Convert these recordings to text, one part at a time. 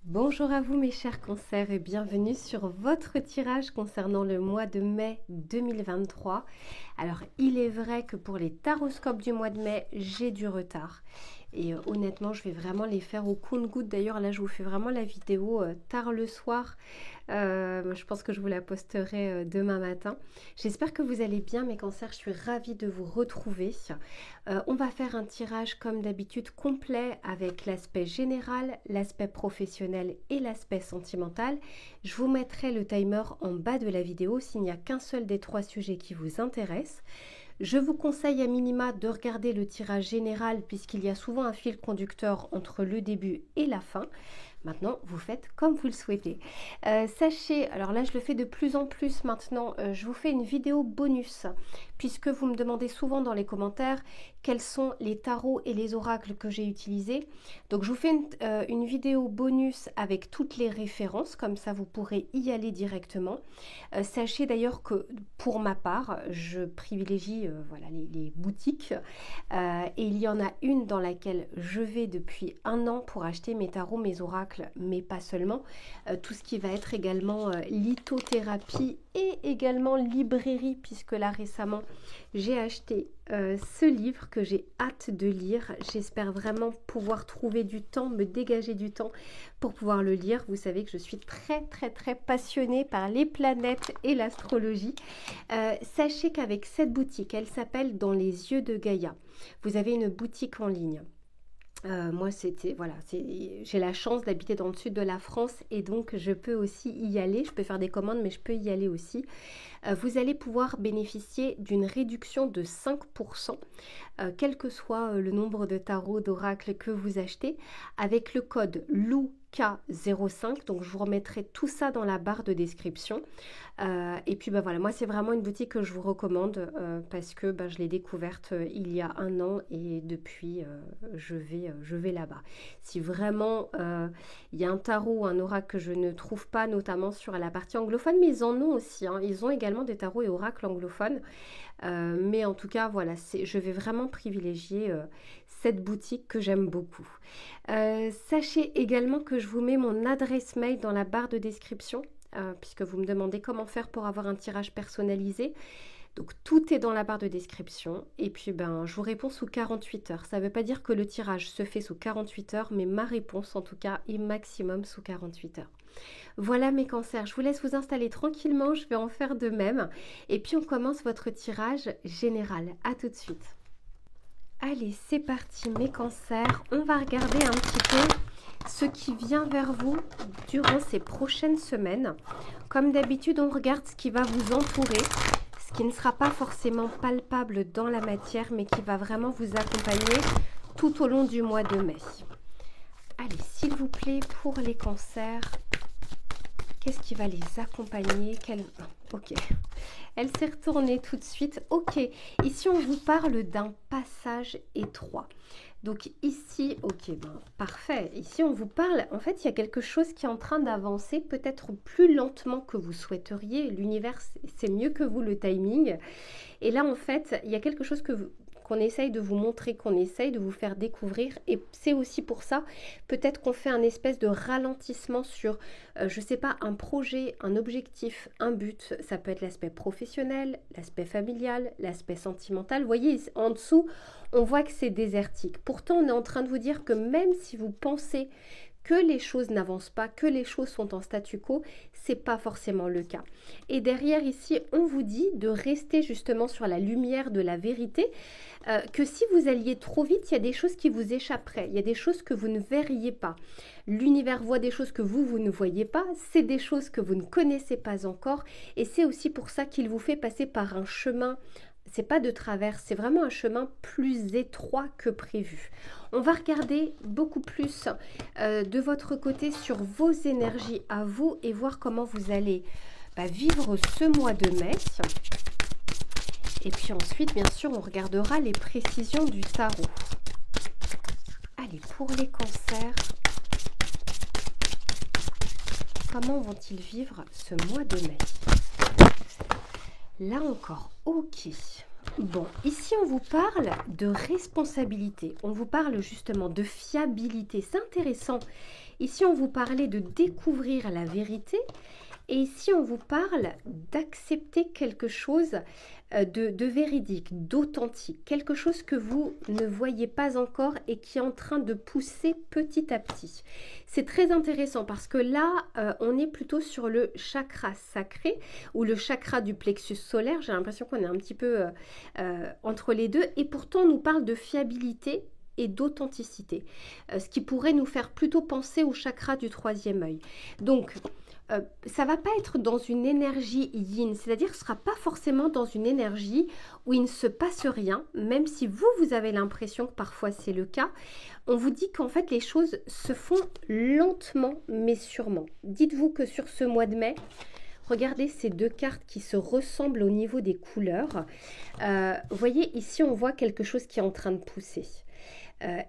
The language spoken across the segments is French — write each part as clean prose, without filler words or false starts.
Bonjour à vous mes chers cancers et bienvenue sur votre tirage concernant le mois de mai 2023. Alors il est vrai que pour les taroscopes du mois de mai, j'ai du retard. Et honnêtement, je vais vraiment les faire au compte-gouttes. D'ailleurs, là, je vous fais vraiment la vidéo tard le soir. Je pense que je vous la posterai demain matin. J'espère que vous allez bien, mes cancers. Je suis ravie de vous retrouver. On va faire un tirage, comme d'habitude, complet avec l'aspect général, l'aspect professionnel et l'aspect sentimental. Je vous mettrai le timer en bas de la vidéo s'il n'y a qu'un seul des trois sujets qui vous intéresse. Je vous conseille à minima de regarder le tirage général puisqu'il y a souvent un fil conducteur entre le début et la fin. Maintenant, vous faites comme vous le souhaitez. Sachez, alors là je le fais de plus en plus maintenant, je vous fais une vidéo bonus puisque vous me demandez souvent dans les commentaires quels sont les tarots et les oracles que j'ai utilisés. Donc je vous fais une vidéo bonus avec toutes les références, comme ça vous pourrez y aller directement. Sachez d'ailleurs que pour ma part, je privilégie voilà, les boutiques et il y en a une dans laquelle je vais depuis un an pour acheter mes tarots, mes oracles, mais pas seulement. Tout ce qui va être également lithothérapie et également librairie, puisque là récemment j'ai acheté ce livre que j'ai hâte de lire. J'espère vraiment pouvoir trouver du temps, me dégager du temps pour pouvoir le lire. Vous savez que je suis très passionnée par les planètes et l'astrologie. Sachez qu'avec cette boutique, elle s'appelle Dans les yeux de Gaïa. Vous avez une boutique en ligne. Moi, j'ai la chance d'habiter dans le sud de la France et donc je peux aussi y aller. Je peux faire des commandes, mais je peux y aller aussi. Vous allez pouvoir bénéficier d'une réduction de 5%, quel que soit le nombre de tarots, d'oracles que vous achetez, avec le code LOUK05. Donc, je vous remettrai tout ça dans la barre de description. Et puis, voilà, moi, c'est vraiment une boutique que je vous recommande parce que je l'ai découverte il y a un an et depuis, je vais là-bas. Si vraiment il y a un tarot ou un oracle que je ne trouve pas, notamment sur la partie anglophone, mais ils en ont aussi. Ils ont également des tarots et oracles anglophones. Mais en tout cas, voilà, je vais vraiment privilégier cette boutique que j'aime beaucoup. Sachez également que je vous mets mon adresse mail dans la barre de description, puisque vous me demandez comment faire pour avoir un tirage personnalisé. Donc tout est dans la barre de description et puis je vous réponds sous 48 heures. Ça ne veut pas dire que le tirage se fait sous 48 heures, mais ma réponse en tout cas est maximum sous 48 heures. Voilà mes cancers, je vous laisse vous installer tranquillement, je vais en faire de même. Et puis on commence votre tirage général. À tout de suite. Allez, c'est parti mes cancers. On va regarder un petit peu ce qui vient vers vous durant ces prochaines semaines. Comme d'habitude, on regarde ce qui va vous entourer, ce qui ne sera pas forcément palpable dans la matière, mais qui va vraiment vous accompagner tout au long du mois de mai. Allez, s'il vous plaît, pour les cancers, qu'est-ce qui va les accompagner? Ok, elle s'est retournée tout de suite. Ok, ici on vous parle d'un passage étroit. Donc ici, ok, parfait. Ici on vous parle, en fait il y a quelque chose qui est en train d'avancer peut-être plus lentement que vous souhaiteriez. L'univers c'est mieux que vous le timing. Et là en fait il y a quelque chose qu'on essaye de vous montrer, qu'on essaye de vous faire découvrir. Et c'est aussi pour ça, peut-être qu'on fait un espèce de ralentissement sur, je sais pas, un projet, un objectif, un but. Ça peut être l'aspect professionnel, l'aspect familial, l'aspect sentimental. Vous voyez, en dessous, on voit que c'est désertique. Pourtant, on est en train de vous dire que même si vous pensez que les choses n'avancent pas, que les choses sont en statu quo, c'est pas forcément le cas. Et derrière ici, on vous dit de rester justement sur la lumière de la vérité, que si vous alliez trop vite, il y a des choses qui vous échapperaient, il y a des choses que vous ne verriez pas. L'univers voit des choses que vous ne voyez pas, c'est des choses que vous ne connaissez pas encore, et c'est aussi pour ça qu'il vous fait passer par un chemin. C'est pas de travers, c'est vraiment un chemin plus étroit que prévu. On va regarder beaucoup plus de votre côté sur vos énergies à vous et voir comment vous allez vivre ce mois de mai. Et puis ensuite, bien sûr, on regardera les précisions du tarot. Allez, pour les cancers, comment vont-ils vivre ce mois de mai? Là encore, ok. Bon, ici on vous parle de responsabilité, on vous parle justement de fiabilité. C'est intéressant Ici, on vous parlait de découvrir la vérité. Et ici, on vous parle d'accepter quelque chose de véridique, d'authentique, quelque chose que vous ne voyez pas encore et qui est en train de pousser petit à petit. C'est très intéressant parce que là, on est plutôt sur le chakra sacré ou le chakra du plexus solaire. J'ai l'impression qu'on est un petit peu entre les deux et pourtant on nous parle de fiabilité et d'authenticité, ce qui pourrait nous faire plutôt penser au chakra du troisième œil. Donc, ça va pas être dans une énergie yin, c'est-à-dire que ce sera pas forcément dans une énergie où il ne se passe rien, même si vous avez l'impression que parfois c'est le cas. On vous dit qu'en fait les choses se font lentement mais sûrement. Dites-vous que sur ce mois de mai, regardez ces deux cartes qui se ressemblent au niveau des couleurs. Vous voyez ici on voit quelque chose qui est en train de pousser.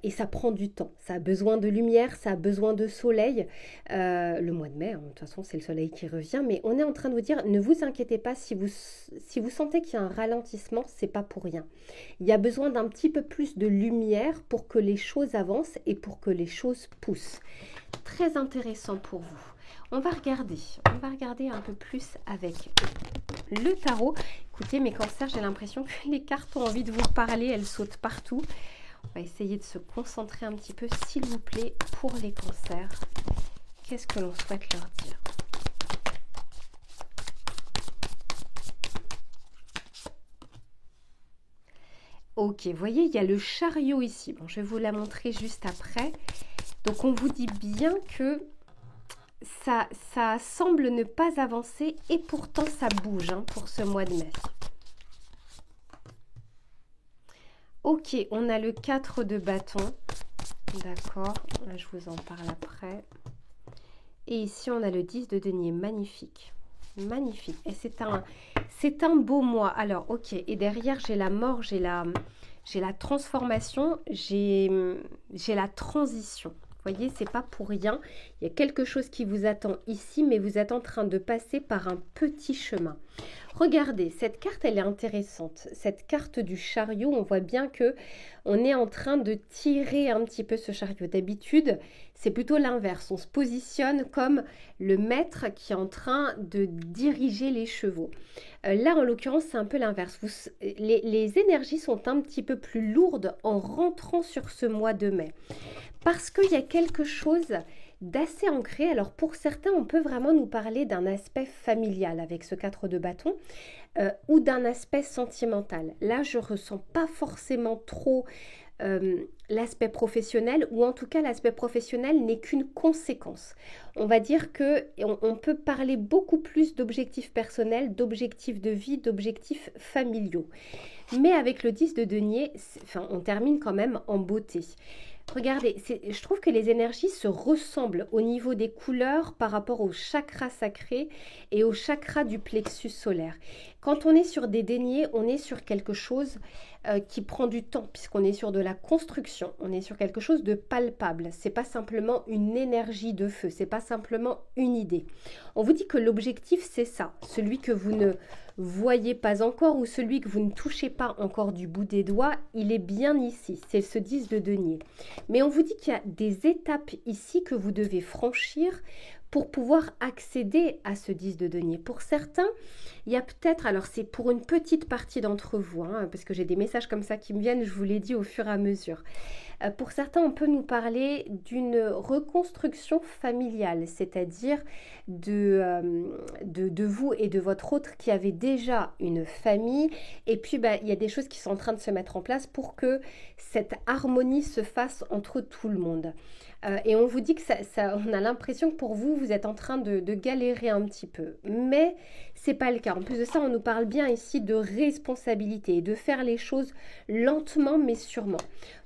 Et ça prend du temps, ça a besoin de lumière, ça a besoin de soleil. Le mois de mai, de toute façon c'est le soleil qui revient, mais on est en train de vous dire, ne vous inquiétez pas, si vous sentez qu'il y a un ralentissement, c'est pas pour rien. Il y a besoin d'un petit peu plus de lumière pour que les choses avancent et pour que les choses poussent. Très intéressant pour vous. On va regarder un peu plus avec le tarot. Écoutez mes cancers, j'ai l'impression que les cartes ont envie de vous parler, elles sautent partout. On va essayer de se concentrer un petit peu, s'il vous plaît, pour les cancers. Qu'est-ce que l'on souhaite leur dire? Ok, vous voyez, il y a le chariot ici. Bon, je vais vous la montrer juste après. Donc, on vous dit bien que ça semble ne pas avancer et pourtant, ça bouge pour ce mois de mai. Ok, on a le 4 de bâton. D'accord, là je vous en parle après. Et ici, on a le 10 de denier. Magnifique. Magnifique. Et c'est un beau mois. Alors, ok. Et derrière, j'ai la mort, j'ai la transformation, j'ai la transition. Vous voyez, c'est pas pour rien. Il y a quelque chose qui vous attend ici, mais vous êtes en train de passer par un petit chemin. Regardez, cette carte, elle est intéressante. Cette carte du chariot, on voit bien que on est en train de tirer un petit peu ce chariot. D'habitude, c'est plutôt l'inverse. On se positionne comme le maître qui est en train de diriger les chevaux. Là, en l'occurrence, c'est un peu l'inverse. Les énergies sont un petit peu plus lourdes en rentrant sur ce mois de mai. Parce qu'il y a quelque chose d'assez ancré. Alors pour certains, on peut vraiment nous parler d'un aspect familial avec ce 4 de bâton ou d'un aspect sentimental. Là, je ne ressens pas forcément trop l'aspect professionnel, ou en tout cas l'aspect professionnel n'est qu'une conséquence. On va dire qu'on peut parler beaucoup plus d'objectifs personnels, d'objectifs de vie, d'objectifs familiaux. Mais avec le 10 de denier, on termine quand même en beauté. Regardez, je trouve que les énergies se ressemblent au niveau des couleurs par rapport au chakra sacré et au chakra du plexus solaire. Quand on est sur des deniers, on est sur quelque chose qui prend du temps, puisqu'on est sur de la construction, on est sur quelque chose de palpable. C'est pas simplement une énergie de feu, c'est pas simplement une idée. On vous dit que l'objectif, c'est ça, celui que vous ne voyez pas encore ou celui que vous ne touchez pas encore du bout des doigts, il est bien ici, c'est ce 10 de denier. Mais on vous dit qu'il y a des étapes ici que vous devez franchir pour pouvoir accéder à ce 10 de denier. Pour certains, il y a peut-être, alors c'est pour une petite partie d'entre vous, parce que j'ai des messages comme ça qui me viennent, je vous l'ai dit au fur et à mesure. Pour certains, on peut nous parler d'une reconstruction familiale, c'est-à-dire de vous et de votre autre qui avez déjà une famille. Et puis, il y a des choses qui sont en train de se mettre en place pour que cette harmonie se fasse entre tout le monde. Et on vous dit que on a l'impression que pour vous, vous êtes en train de galérer un petit peu. Mais c'est pas le cas. En plus de ça, on nous parle bien ici de responsabilité et de faire les choses lentement mais sûrement.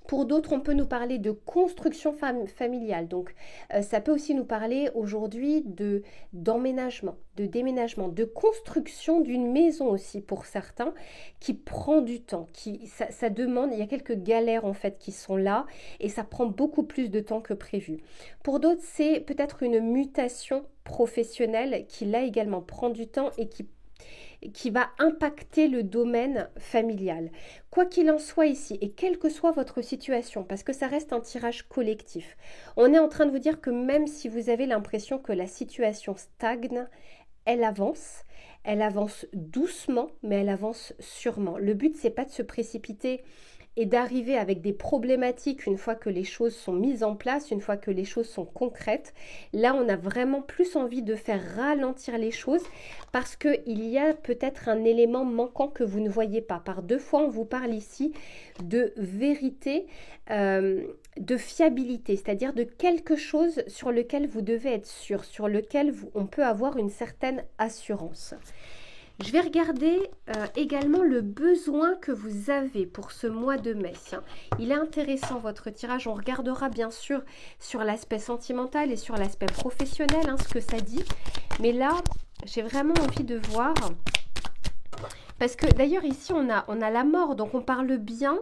Pour d'autres, on peut nous parler de construction familiale. Donc, ça peut aussi nous parler aujourd'hui d'emménagement, de déménagement, de construction d'une maison aussi pour certains, qui prend du temps. Ça demande, il y a quelques galères en fait qui sont là et ça prend beaucoup plus de temps que prévu. Pour d'autres, c'est peut-être une mutation professionnelle qui là également prend du temps et qui va impacter le domaine familial. Quoi qu'il en soit ici, et quelle que soit votre situation, parce que ça reste un tirage collectif, on est en train de vous dire que même si vous avez l'impression que la situation stagne, elle avance doucement, mais elle avance sûrement. Le but, c'est pas de se précipiter et d'arriver avec des problématiques une fois que les choses sont mises en place, une fois que les choses sont concrètes. Là, on a vraiment plus envie de faire ralentir les choses parce qu'il y a peut-être un élément manquant que vous ne voyez pas. Par deux fois, on vous parle ici de vérité, de fiabilité, c'est-à-dire de quelque chose sur lequel vous devez être sûr, sur lequel on peut avoir une certaine assurance. Je vais regarder également le besoin que vous avez pour ce mois de mai. Il est intéressant votre tirage. On regardera bien sûr sur l'aspect sentimental et sur l'aspect professionnel, ce que ça dit. Mais là, j'ai vraiment envie de voir. Parce que d'ailleurs ici, on a la mort. Donc on parle bien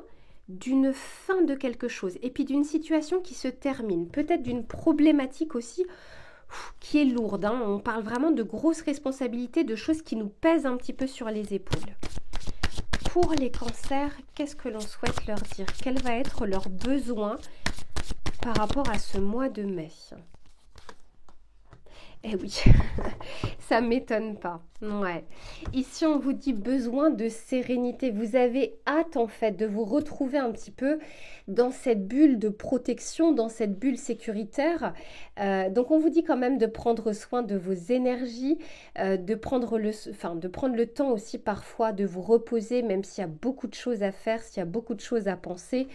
d'une fin de quelque chose. Et puis d'une situation qui se termine. Peut-être d'une problématique aussi qui est lourde. On parle vraiment de grosses responsabilités, de choses qui nous pèsent un petit peu sur les épaules. Pour les cancers, qu'est-ce que l'on souhaite leur dire? Quel va être leur besoin par rapport à ce mois de mai? Eh oui, ça ne m'étonne pas. Ouais. Ici, on vous dit besoin de sérénité. Vous avez hâte, en fait, de vous retrouver un petit peu dans cette bulle de protection, dans cette bulle sécuritaire. Donc, on vous dit quand même de prendre soin de vos énergies, de prendre le temps aussi parfois de vous reposer, même s'il y a beaucoup de choses à faire, s'il y a beaucoup de choses à penser.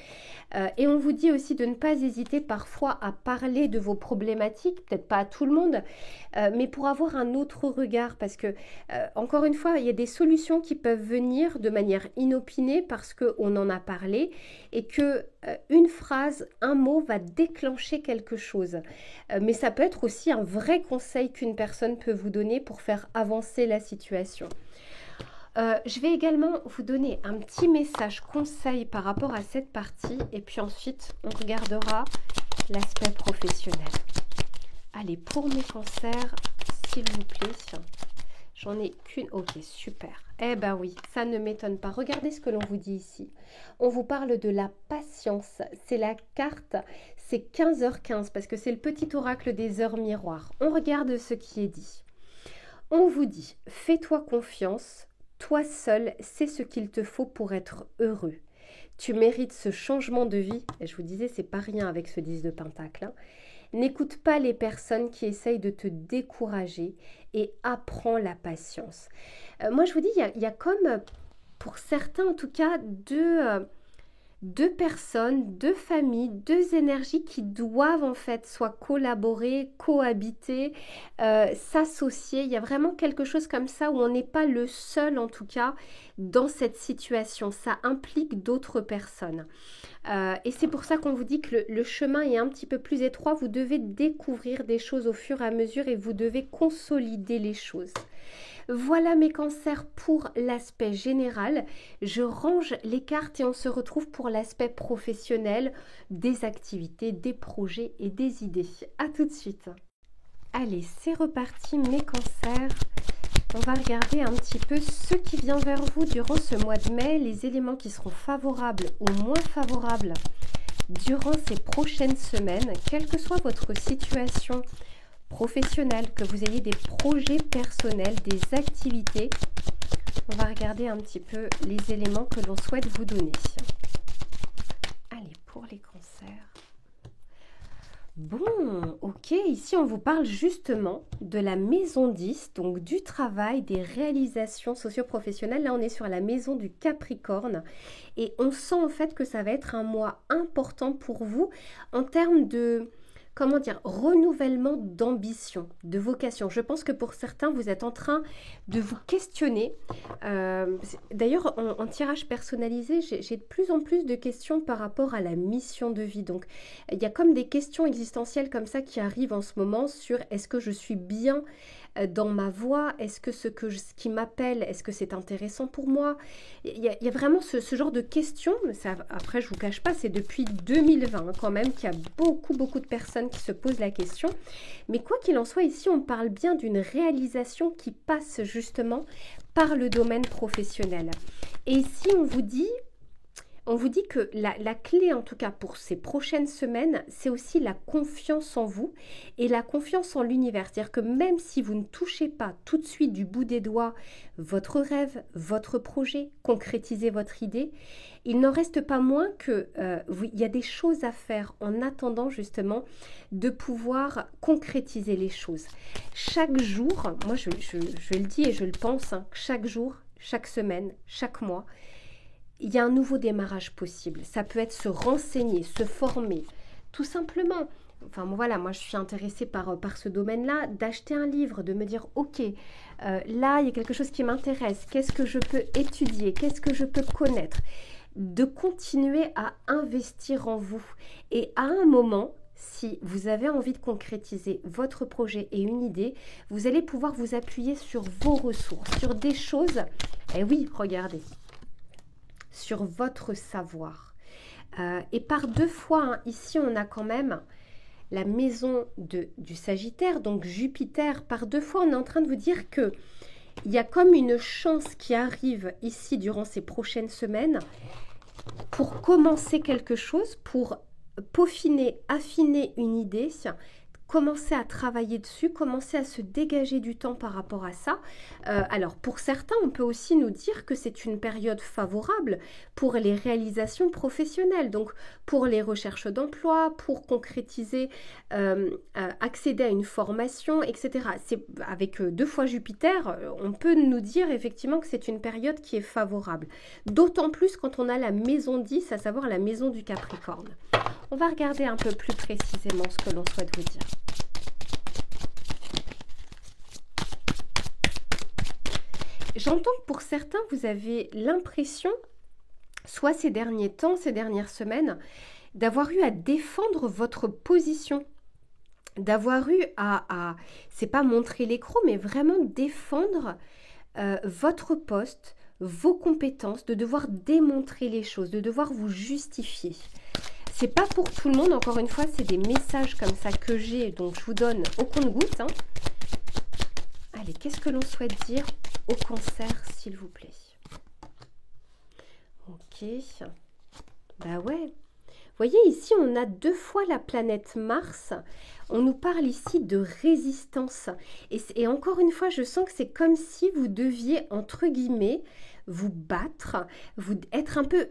Et on vous dit aussi de ne pas hésiter parfois à parler de vos problématiques, peut-être pas à tout le monde, mais pour avoir un autre regard, parce que, encore une fois, il y a des solutions qui peuvent venir de manière inopinée parce qu'on en a parlé et que une phrase, un mot va déclencher quelque chose. Mais ça peut être aussi un vrai conseil qu'une personne peut vous donner pour faire avancer la situation. Je vais également vous donner un petit message conseil par rapport à cette partie et puis ensuite on regardera l'aspect professionnel. Allez, pour mes cancers, s'il vous plaît, j'en ai qu'une. Ok, super. Eh ben oui, ça ne m'étonne pas. Regardez ce que l'on vous dit ici. On vous parle de la patience. C'est la carte, c'est 15h15 parce que c'est le petit oracle des heures miroirs. On regarde ce qui est dit. On vous dit, fais-toi confiance. Toi seul sais ce qu'il te faut pour être heureux. Tu mérites ce changement de vie. Et je vous disais, c'est pas rien avec ce 10 de Pentacle. N'écoute pas les personnes qui essayent de te décourager et apprends la patience. Moi, je vous dis, il y a comme, pour certains en tout cas, deux personnes, deux familles, deux énergies qui doivent en fait soit collaborer, cohabiter, s'associer. Il y a vraiment quelque chose comme ça où on n'est pas le seul en tout cas dans cette situation. Ça implique d'autres personnes. Et c'est pour ça qu'on vous dit que le chemin est un petit peu plus étroit. Vous devez découvrir des choses au fur et à mesure et vous devez consolider les choses. Voilà mes cancers pour l'aspect général. Je range les cartes et on se retrouve pour l'aspect professionnel, des activités, des projets et des idées. À tout de suite. Allez, c'est reparti mes cancers. On va regarder un petit peu ce qui vient vers vous durant ce mois de mai, les éléments qui seront favorables ou moins favorables durant ces prochaines semaines, quelle que soit votre situation professionnelle, que vous ayez des projets personnels, des activités. On va regarder un petit peu les éléments que l'on souhaite vous donner. Allez, pour les cancers. Bon, ok, ici on vous parle justement de la maison 10, donc du travail, des réalisations socio-professionnelles. Là on est sur la maison du Capricorne et on sent en fait que ça va être un mois important pour vous en termes de, comment dire, renouvellement d'ambition, de vocation. Je pense que pour certains, vous êtes en train de vous questionner. D'ailleurs, en tirage personnalisé, j'ai de plus en plus de questions par rapport à la mission de vie. Donc, il y a comme des questions existentielles comme ça qui arrivent en ce moment sur est-ce que je suis bien dans ma voie? Est-ce que ce qui m'appelle, est-ce que c'est intéressant pour moi? Il y a vraiment ce genre de questions. Ça, après, je ne vous cache pas, c'est depuis 2020 quand même qu'il y a beaucoup de personnes qui se posent la question. Mais quoi qu'il en soit, ici, on parle bien d'une réalisation qui passe justement par le domaine professionnel. Et ici, on vous dit que la clé, en tout cas pour ces prochaines semaines, c'est aussi la confiance en vous et la confiance en l'univers. C'est-à-dire que même si vous ne touchez pas tout de suite du bout des doigts votre rêve, votre projet, concrétiser votre idée, il n'en reste pas moins que il y a des choses à faire en attendant justement de pouvoir concrétiser les choses. Chaque jour, moi je le dis et je le pense, hein, chaque jour, chaque semaine, chaque mois, il y a un nouveau démarrage possible. Ça peut être se renseigner, se former, tout simplement. Enfin voilà, moi je suis intéressée par ce domaine-là, d'acheter un livre, de me dire ok, là il y a quelque chose qui m'intéresse, qu'est-ce que je peux étudier, qu'est-ce que je peux connaître, de continuer à investir en vous. Et à un moment, si vous avez envie de concrétiser votre projet et une idée, vous allez pouvoir vous appuyer sur vos ressources, sur des choses, et oui, regardez, sur votre savoir. Et par deux fois, hein, ici on a quand même la maison du Sagittaire, donc Jupiter. Par deux fois, on est en train de vous dire que il y a comme une chance qui arrive ici durant ces prochaines semaines pour commencer quelque chose, pour peaufiner, affiner une idée, commencer à travailler dessus, commencer à se dégager du temps par rapport à ça. Alors pour certains, on peut aussi nous dire que c'est une période favorable pour les réalisations professionnelles, donc pour les recherches d'emploi, pour concrétiser, accéder à une formation, etc. C'est, avec deux fois Jupiter, on peut nous dire effectivement que c'est une période qui est favorable. D'autant plus quand on a la maison 10, à savoir la maison du Capricorne. On va regarder un peu plus précisément ce que l'on souhaite vous dire. J'entends que pour certains, vous avez l'impression, soit ces derniers temps, ces dernières semaines, d'avoir eu à défendre votre position, d'avoir eu c'est pas montrer l'écrou, mais vraiment défendre votre poste, vos compétences, de devoir démontrer les choses, de devoir vous justifier. C'est pas pour tout le monde, encore une fois, c'est des messages comme ça que j'ai, donc je vous donne au compte-gouttes. Hein. Allez, qu'est-ce que l'on souhaite dire au Cancer, s'il vous plaît? Ok. Bah ouais. Vous voyez, ici, on a deux fois la planète Mars. On nous parle ici de résistance. Et encore une fois, je sens que c'est comme si vous deviez, entre guillemets, vous battre, vous être un peu...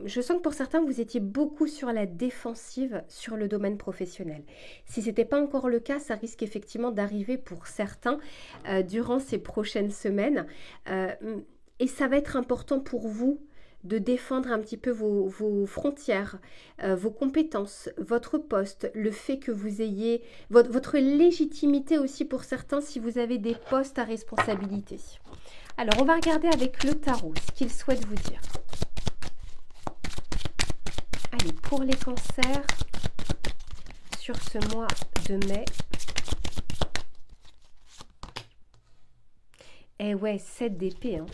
Je sens que pour certains, vous étiez beaucoup sur la défensive sur le domaine professionnel. Si ce n'était pas encore le cas, ça risque effectivement d'arriver pour certains durant ces prochaines semaines. Et ça va être important pour vous de défendre un petit peu vos frontières, vos compétences, votre poste, le fait que vous ayez votre légitimité aussi pour certains si vous avez des postes à responsabilité. Alors, on va regarder avec le tarot ce qu'il souhaite vous dire. Allez, pour les cancers, sur ce mois de mai. Eh ouais, 7 d'épée, hein.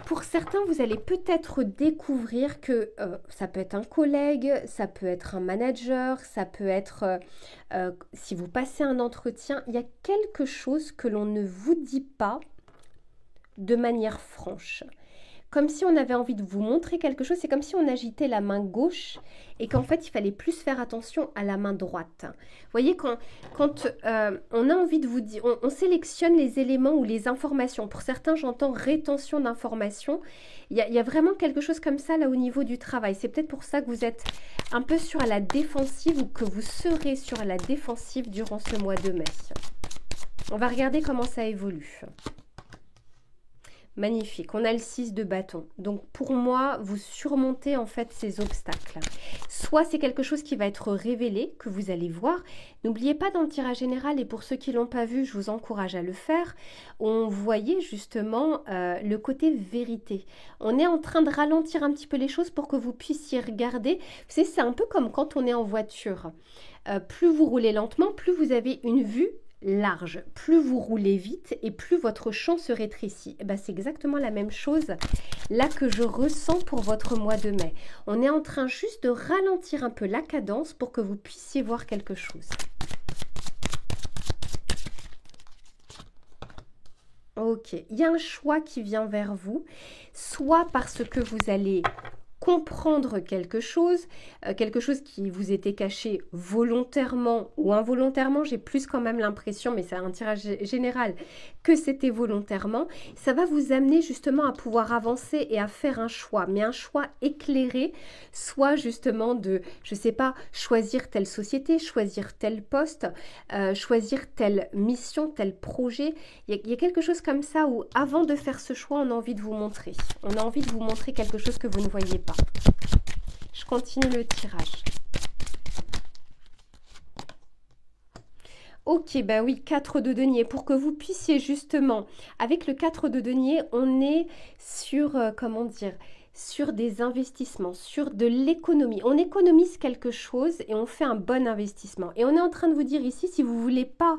Pour certains, vous allez peut-être découvrir que ça peut être un collègue, ça peut être un manager, ça peut être, si vous passez un entretien, il y a quelque chose que l'on ne vous dit pas de manière franche. Comme si on avait envie de vous montrer quelque chose, c'est comme si on agitait la main gauche et qu'en fait, il fallait plus faire attention à la main droite. Vous voyez, quand on a envie de vous dire, on sélectionne les éléments ou les informations. Pour certains, j'entends rétention d'informations. Il y a vraiment quelque chose comme ça là au niveau du travail. C'est peut-être pour ça que vous êtes un peu sur la défensive ou que vous serez sur la défensive durant ce mois de mai. On va regarder comment ça évolue. Magnifique, on a le 6 de bâton. Donc pour moi, vous surmontez en fait ces obstacles. Soit c'est quelque chose qui va être révélé, que vous allez voir. N'oubliez pas dans le tirage général, et pour ceux qui ne l'ont pas vu, je vous encourage à le faire, on voyait justement le côté vérité. On est en train de ralentir un petit peu les choses pour que vous puissiez regarder. Vous savez, c'est un peu comme quand on est en voiture. Plus vous roulez lentement, plus vous avez une vue large, plus vous roulez vite et plus votre champ se rétrécit. Et ben, c'est exactement la même chose là que je ressens pour votre mois de mai. On est en train juste de ralentir un peu la cadence pour que vous puissiez voir quelque chose. Ok, il y a un choix qui vient vers vous, soit parce que vous allez comprendre quelque chose qui vous était caché volontairement ou involontairement, j'ai plus quand même l'impression, mais c'est un tirage général, que c'était volontairement, ça va vous amener justement à pouvoir avancer et à faire un choix, mais un choix éclairé, soit justement de, je sais pas, choisir telle société, choisir tel poste, choisir telle mission, tel projet. Il y a quelque chose comme ça où avant de faire ce choix, on a envie de vous montrer. On a envie de vous montrer quelque chose que vous ne voyez pas. Je continue le tirage. Ok, bah oui, 4 de denier. Pour que vous puissiez justement, avec le 4 de denier, on est sur, comment dire, sur des investissements, sur de l'économie. On économise quelque chose et on fait un bon investissement. Et on est en train de vous dire ici, si vous ne voulez pas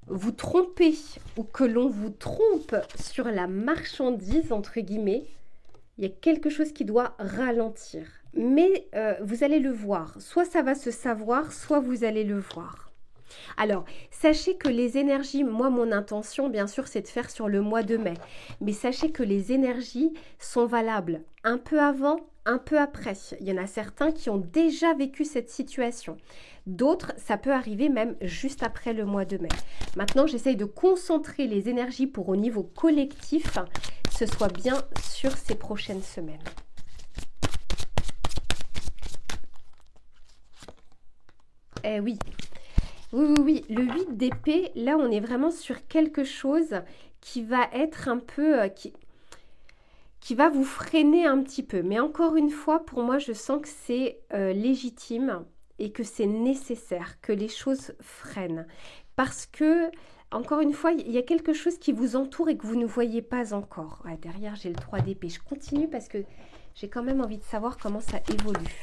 vous tromper ou que l'on vous trompe sur la marchandise, entre guillemets, il y a quelque chose qui doit ralentir. Mais vous allez le voir. Soit ça va se savoir, soit vous allez le voir. Alors, sachez que les énergies, moi, mon intention, bien sûr, c'est de faire sur le mois de mai. Mais sachez que les énergies sont valables un peu avant, un peu après. Il y en a certains qui ont déjà vécu cette situation. D'autres, ça peut arriver même juste après le mois de mai. Maintenant, j'essaye de concentrer les énergies pour au niveau collectif, ce soit bien sur ces prochaines semaines. Eh oui. Oui, le 8 d'épée, là, on est vraiment sur quelque chose qui va être un peu... qui va vous freiner un petit peu. Mais encore une fois, pour moi, je sens que c'est légitime et que c'est nécessaire que les choses freinent. Parce que, encore une fois, il y a quelque chose qui vous entoure et que vous ne voyez pas encore. Ouais, derrière, j'ai le 3 d'épée. Je continue parce que j'ai quand même envie de savoir comment ça évolue.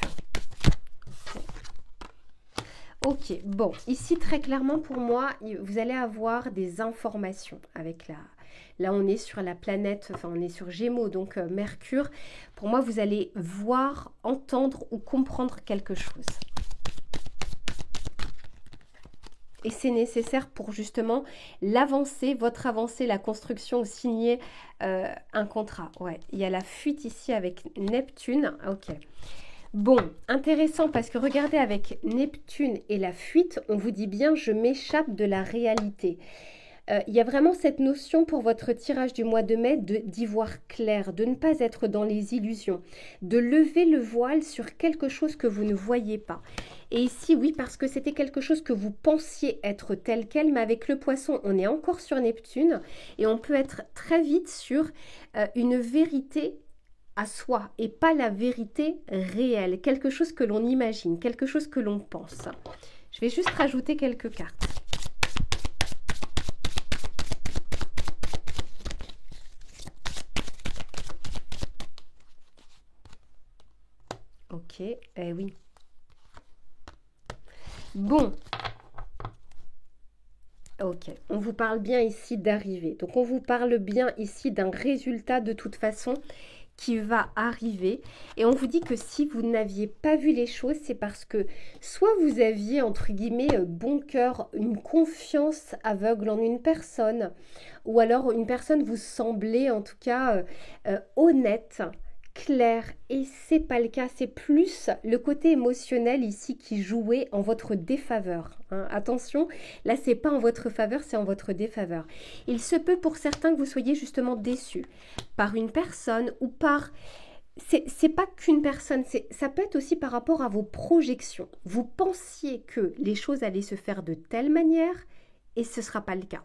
Ok, bon, ici, très clairement, pour moi, vous allez avoir des informations avec la... Là, on est sur la planète, enfin, on est sur Gémeaux, donc Mercure. Pour moi, vous allez voir, entendre ou comprendre quelque chose. Et c'est nécessaire pour justement l'avancée, votre avancée, la construction, ou signer un contrat. Ouais, il y a la fuite ici avec Neptune. Ok. Bon, intéressant parce que regardez, avec Neptune et la fuite, on vous dit bien je m'échappe de la réalité. Il y a vraiment cette notion pour votre tirage du mois de mai d'y voir clair, de ne pas être dans les illusions, de lever le voile sur quelque chose que vous ne voyez pas. Et ici, oui, parce que c'était quelque chose que vous pensiez être tel quel, mais avec le poisson, on est encore sur Neptune et on peut être très vite sur une vérité à soi et pas la vérité réelle, quelque chose que l'on imagine, quelque chose que l'on pense. Je vais juste rajouter quelques cartes. Ok, eh oui. Bon. Ok, on vous parle bien ici d'arrivée. Donc, on vous parle bien ici d'un résultat de toute façon qui va arriver. Et on vous dit que si vous n'aviez pas vu les choses, c'est parce que soit vous aviez, entre guillemets, bon cœur, une confiance aveugle en une personne, ou alors une personne vous semblait en tout cas honnête, clair, et c'est pas le cas, c'est plus le côté émotionnel ici qui jouait en votre défaveur. Hein. Attention, là c'est pas en votre faveur, c'est en votre défaveur. Il se peut pour certains que vous soyez justement déçus par une personne ou par... C'est pas qu'une personne, ça peut être aussi par rapport à vos projections. Vous pensiez que les choses allaient se faire de telle manière et ce ne sera pas le cas.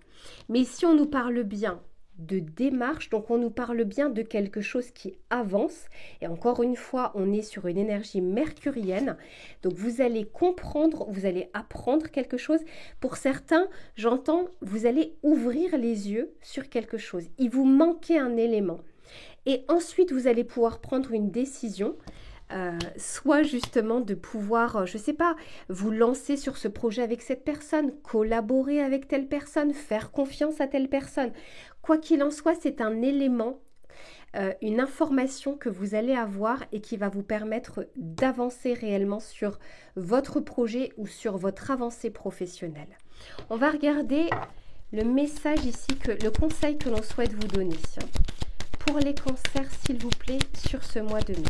Mais si on nous parle bien de démarche, donc on nous parle bien de quelque chose qui avance, et encore une fois on est sur une énergie mercurienne, donc vous allez comprendre, vous allez apprendre quelque chose. Pour certains, j'entends, vous allez ouvrir les yeux sur quelque chose, il vous manquait un élément, et ensuite vous allez pouvoir prendre une décision soit justement de pouvoir, je ne sais pas, vous lancer sur ce projet avec cette personne, collaborer avec telle personne, faire confiance à telle personne. Quoi qu'il en soit, c'est un élément, une information que vous allez avoir et qui va vous permettre d'avancer réellement sur votre projet ou sur votre avancée professionnelle. On va regarder le message ici, le conseil que l'on souhaite vous donner pour les cancers, s'il vous plaît, sur ce mois de mai.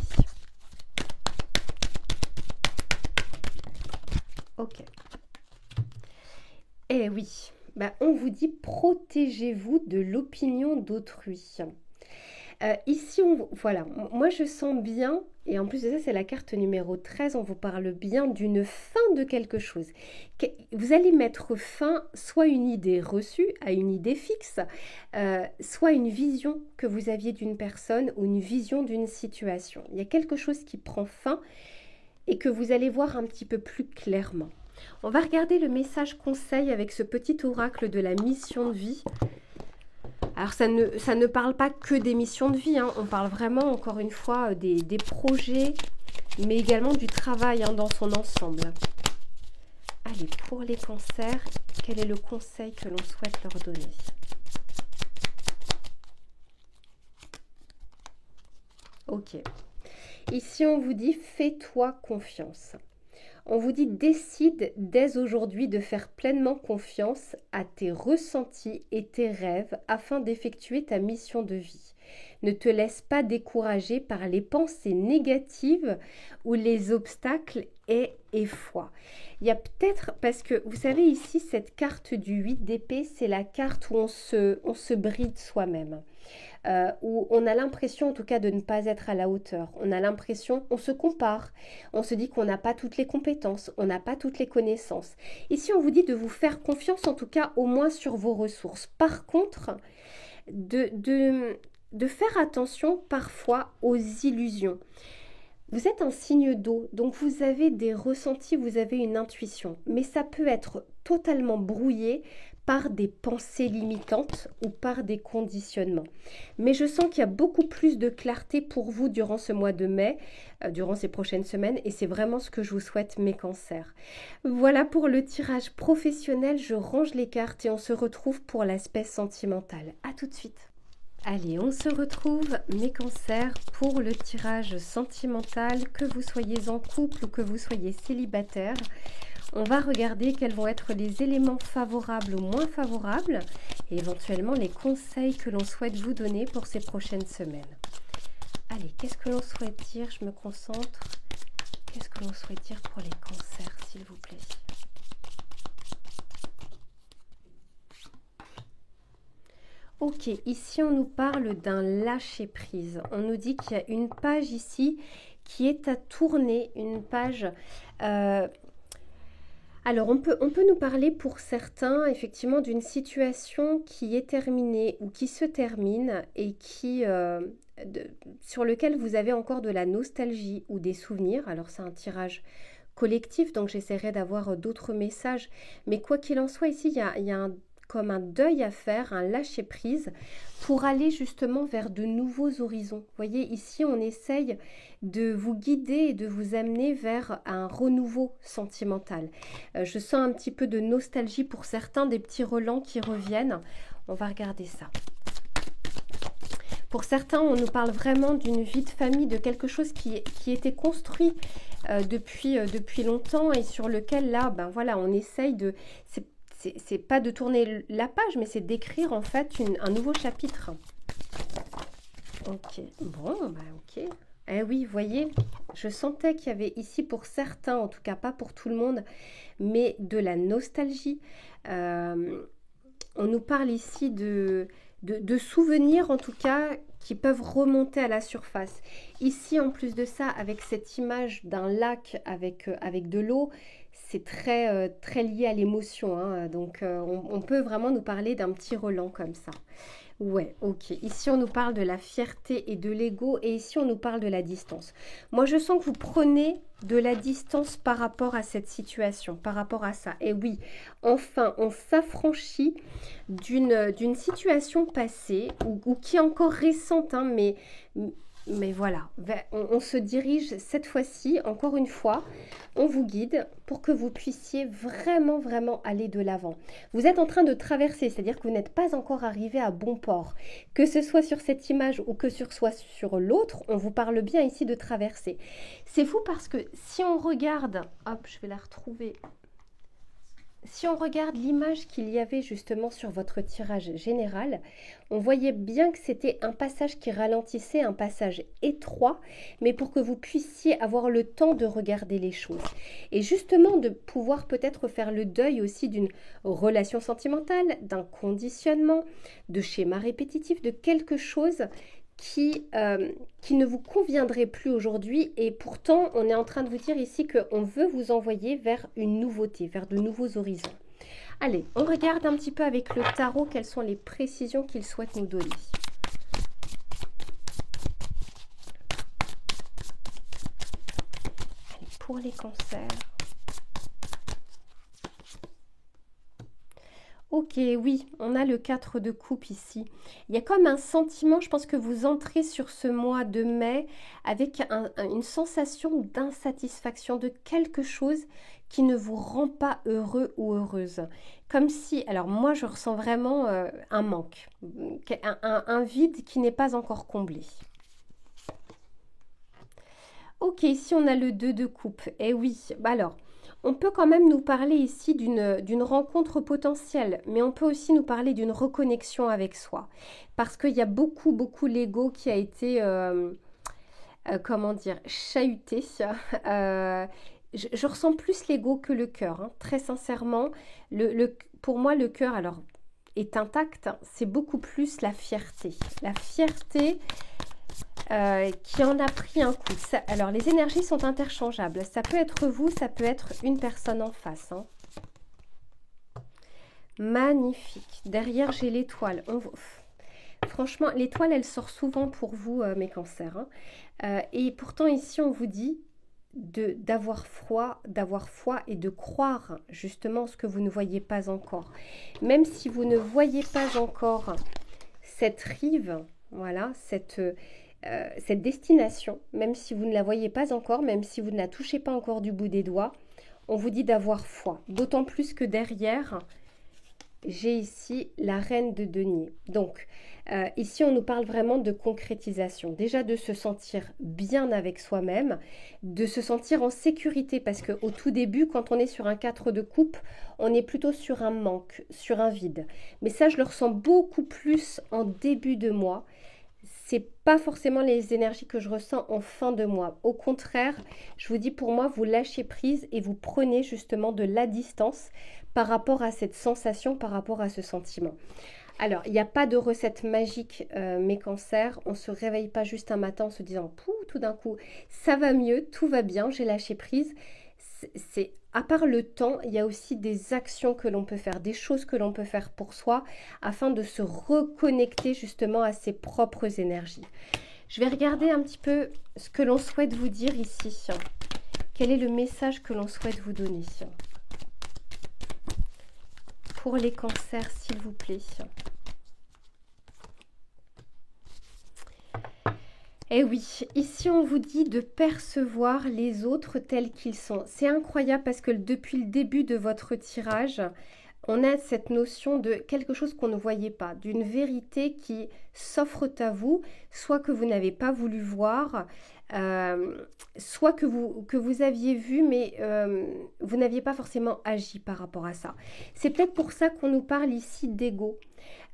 Ok. Eh oui, on vous dit protégez-vous de l'opinion d'autrui. Ici, voilà, moi je sens bien, et en plus de ça, c'est la carte numéro 13, on vous parle bien d'une fin de quelque chose. Vous allez mettre fin soit à une idée reçue, à une idée fixe, soit à une vision que vous aviez d'une personne ou une vision d'une situation. Il y a quelque chose qui prend fin et que vous allez voir un petit peu plus clairement. On va regarder le message conseil avec ce petit oracle de la mission de vie. Alors ça ne parle pas que des missions de vie, on parle vraiment encore une fois des projets, mais également du travail dans son ensemble. Allez, pour les cancers, quel est le conseil que l'on souhaite leur donner? Ok. Ici, on vous dit « fais-toi confiance ». On vous dit « décide dès aujourd'hui de faire pleinement confiance à tes ressentis et tes rêves afin d'effectuer ta mission de vie. Ne te laisse pas décourager par les pensées négatives ou les obstacles et foi. » Il y a peut-être, parce que vous savez ici, cette carte du 8 d'épée, c'est la carte où on se bride soi-même. Où on a l'impression en tout cas de ne pas être à la hauteur. On a l'impression, on se compare, on se dit qu'on n'a pas toutes les compétences, on n'a pas toutes les connaissances. Ici, on vous dit de vous faire confiance en tout cas au moins sur vos ressources. Par contre, de faire attention parfois aux illusions. Vous êtes un signe d'eau, donc vous avez des ressentis, vous avez une intuition, mais ça peut être totalement brouillé par des pensées limitantes ou par des conditionnements. Mais je sens qu'il y a beaucoup plus de clarté pour vous durant ce mois de mai, durant ces prochaines semaines, et c'est vraiment ce que je vous souhaite, mes cancers. Voilà pour le tirage professionnel, je range les cartes et on se retrouve pour l'aspect sentimental. À tout de suite. Allez, on se retrouve, mes cancers, pour le tirage sentimental, que vous soyez en couple ou que vous soyez célibataire. On va regarder quels vont être les éléments favorables ou moins favorables et éventuellement les conseils que l'on souhaite vous donner pour ces prochaines semaines. Allez, qu'est-ce que l'on souhaite dire? Je me concentre. Qu'est-ce que l'on souhaite dire pour les cancers, s'il vous plaît? Ok, ici on nous parle d'un lâcher-prise. On nous dit qu'il y a une page ici qui est à tourner, une page... Alors, on peut nous parler pour certains, effectivement, d'une situation qui est terminée ou qui se termine et sur lequel vous avez encore de la nostalgie ou des souvenirs. Alors, c'est un tirage collectif, donc j'essaierai d'avoir d'autres messages. Mais quoi qu'il en soit, ici, il y a comme un deuil à faire, un lâcher-prise pour aller justement vers de nouveaux horizons. Vous voyez, ici, on essaye de vous guider et de vous amener vers un renouveau sentimental. Je sens un petit peu de nostalgie pour certains, des petits relents qui reviennent. On va regarder ça. Pour certains, on nous parle vraiment d'une vie de famille, de quelque chose qui était construit depuis longtemps et sur lequel, là, voilà, on essaye de... C'est pas de tourner la page, mais c'est d'écrire en fait un nouveau chapitre. Ok, bon, ok. Eh oui, vous voyez, je sentais qu'il y avait ici pour certains, en tout cas pas pour tout le monde, mais de la nostalgie. On nous parle ici de souvenirs, en tout cas, qui peuvent remonter à la surface. Ici, en plus de ça, avec cette image d'un lac avec de l'eau, c'est très lié à l'émotion. Donc, on peut vraiment nous parler d'un petit relent comme ça. Ouais, ok. Ici, on nous parle de la fierté et de l'ego. Et ici, on nous parle de la distance. Moi, je sens que vous prenez de la distance par rapport à cette situation, par rapport à ça. Et oui, enfin, on s'affranchit d'une situation passée ou qui est encore récente, mais Mais voilà, on se dirige cette fois-ci, encore une fois, on vous guide pour que vous puissiez vraiment, vraiment aller de l'avant. Vous êtes en train de traverser, c'est-à-dire que vous n'êtes pas encore arrivé à bon port. Que ce soit sur cette image ou que ce soit sur l'autre, on vous parle bien ici de traverser. C'est fou parce que si on regarde, hop, je vais la retrouver. Si on regarde l'image qu'il y avait justement sur votre tirage général, on voyait bien que c'était un passage qui ralentissait, un passage étroit, mais pour que vous puissiez avoir le temps de regarder les choses. Et justement de pouvoir peut-être faire le deuil aussi d'une relation sentimentale, d'un conditionnement, de schéma répétitif, de quelque chose qui ne vous conviendrait plus aujourd'hui, et pourtant on est en train de vous dire ici qu'on veut vous envoyer vers une nouveauté, vers de nouveaux horizons. Allez, on regarde un petit peu avec le tarot quelles sont les précisions qu'il souhaite nous donner. Allez, pour les cancers. Ok, oui, on a le 4 de coupe ici. Il y a comme un sentiment, je pense que vous entrez sur ce mois de mai avec une sensation d'insatisfaction, de quelque chose qui ne vous rend pas heureux ou heureuse. Comme si, alors moi je ressens vraiment un manque, un vide qui n'est pas encore comblé. Ok, ici on a le 2 de coupe. Eh oui, bah alors... On peut quand même nous parler ici d'une rencontre potentielle, mais on peut aussi nous parler d'une reconnexion avec soi. Parce qu'il y a beaucoup, beaucoup l'ego qui a été, comment dire, chahuté. Je ressens plus l'ego que le cœur, hein, très sincèrement. Pour moi, le cœur, alors, est intact, c'est beaucoup plus la fierté. La fierté... qui en a pris un coup. Alors, les énergies sont interchangeables. Ça peut être vous, ça peut être une personne en face. Hein. Magnifique. Derrière, j'ai l'étoile. Franchement, l'étoile, elle sort souvent pour vous, mes cancers. Hein. Et pourtant, ici, on vous dit d'avoir foi et de croire justement ce que vous ne voyez pas encore. Même si vous ne voyez pas encore cette rive, voilà, cette destination, même si vous ne la voyez pas encore, même si vous ne la touchez pas encore du bout des doigts, on vous dit d'avoir foi. D'autant plus que derrière, j'ai ici la reine de denier. Donc, ici, on nous parle vraiment de concrétisation. Déjà, de se sentir bien avec soi-même, de se sentir en sécurité, parce qu'au tout début, quand on est sur un 4 de coupe, on est plutôt sur un manque, sur un vide. Mais ça, je le ressens beaucoup plus en début de mois. C'est pas forcément les énergies que je ressens en fin de mois. Au contraire, je vous dis, pour moi, vous lâchez prise et vous prenez justement de la distance par rapport à cette sensation, par rapport à ce sentiment. Alors, il n'y a pas de recette magique, mes cancers. On ne se réveille pas juste un matin en se disant « Pouh, tout d'un coup, ça va mieux, tout va bien, j'ai lâché prise ». C'est à part le temps, il y a aussi des actions que l'on peut faire, des choses que l'on peut faire pour soi afin de se reconnecter justement à ses propres énergies. Je vais regarder un petit peu ce que l'on souhaite vous dire ici. Quel est le message que l'on souhaite vous donner pour les cancers, s'il vous plaît. Eh oui, ici on vous dit de percevoir les autres tels qu'ils sont. C'est incroyable parce que depuis le début de votre tirage, on a cette notion de quelque chose qu'on ne voyait pas, d'une vérité qui s'offre à vous, soit que vous n'avez pas voulu voir, soit que vous aviez vu, mais vous n'aviez pas forcément agi par rapport à ça. C'est peut-être pour ça qu'on nous parle ici d'ego.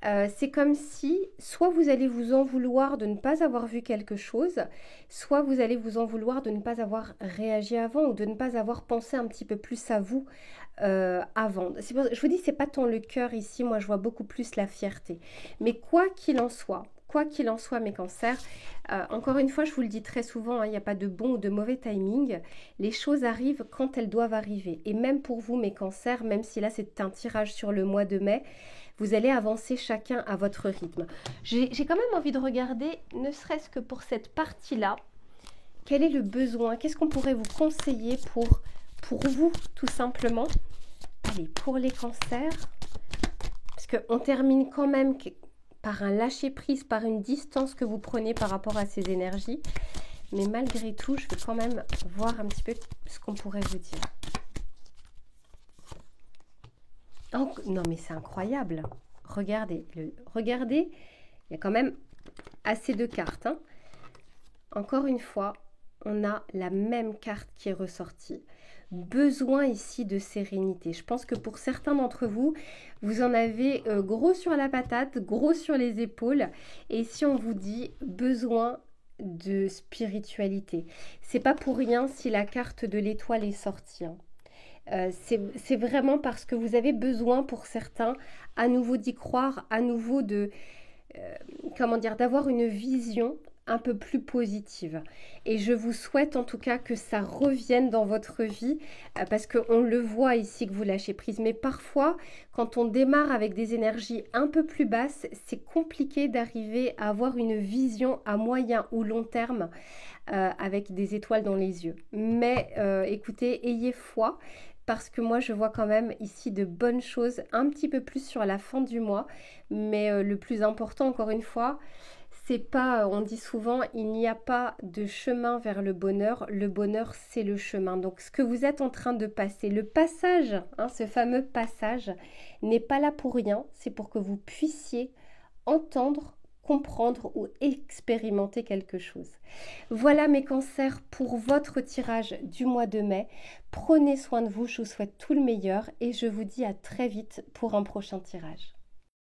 C'est comme si, soit vous allez vous en vouloir de ne pas avoir vu quelque chose, soit vous allez vous en vouloir de ne pas avoir réagi avant ou de ne pas avoir pensé un petit peu plus à vous avant. Je vous dis, c'est pas tant le cœur ici, moi je vois beaucoup plus la fierté. Mais quoi qu'il en soit, mes cancers, encore une fois, je vous le dis très souvent, il n'y a pas de bon ou de mauvais timing. Les choses arrivent quand elles doivent arriver. Et même pour vous, mes cancers, même si là c'est un tirage sur le mois de mai, vous allez avancer chacun à votre rythme. J'ai quand même envie de regarder, ne serait-ce que pour cette partie-là, quel est le besoin, qu'est-ce qu'on pourrait vous conseiller pour vous, tout simplement. Allez, pour les cancers, parce qu'on termine quand même par un lâcher-prise, par une distance que vous prenez par rapport à ces énergies. Mais malgré tout, je vais quand même voir un petit peu ce qu'on pourrait vous dire. Non, mais c'est incroyable. Regardez, regardez, il y a quand même assez de cartes. Hein. Encore une fois, on a la même carte qui est ressortie. Besoin ici de sérénité. Je pense que pour certains d'entre vous, vous en avez gros sur la patate, gros sur les épaules. Et si on vous dit besoin de spiritualité, c'est pas pour rien si la carte de l'étoile est sortie. Hein. C'est vraiment parce que vous avez besoin pour certains à nouveau d'y croire, à nouveau de, comment dire, d'avoir une vision un peu plus positive. Et je vous souhaite en tout cas que ça revienne dans votre vie parce qu'on le voit ici que vous lâchez prise. Mais parfois, quand on démarre avec des énergies un peu plus basses, c'est compliqué d'arriver à avoir une vision à moyen ou long terme avec des étoiles dans les yeux. Mais écoutez, ayez foi. Parce que moi, je vois quand même ici de bonnes choses, un petit peu plus sur la fin du mois. Mais le plus important, encore une fois, c'est pas, on dit souvent, il n'y a pas de chemin vers le bonheur c'est le chemin. Donc ce que vous êtes en train de passer, le passage, hein, ce fameux passage, n'est pas là pour rien, c'est pour que vous puissiez entendre, comprendre ou expérimenter quelque chose. Voilà mes cancers pour votre tirage du mois de mai. Prenez soin de vous, je vous souhaite tout le meilleur et je vous dis à très vite pour un prochain tirage.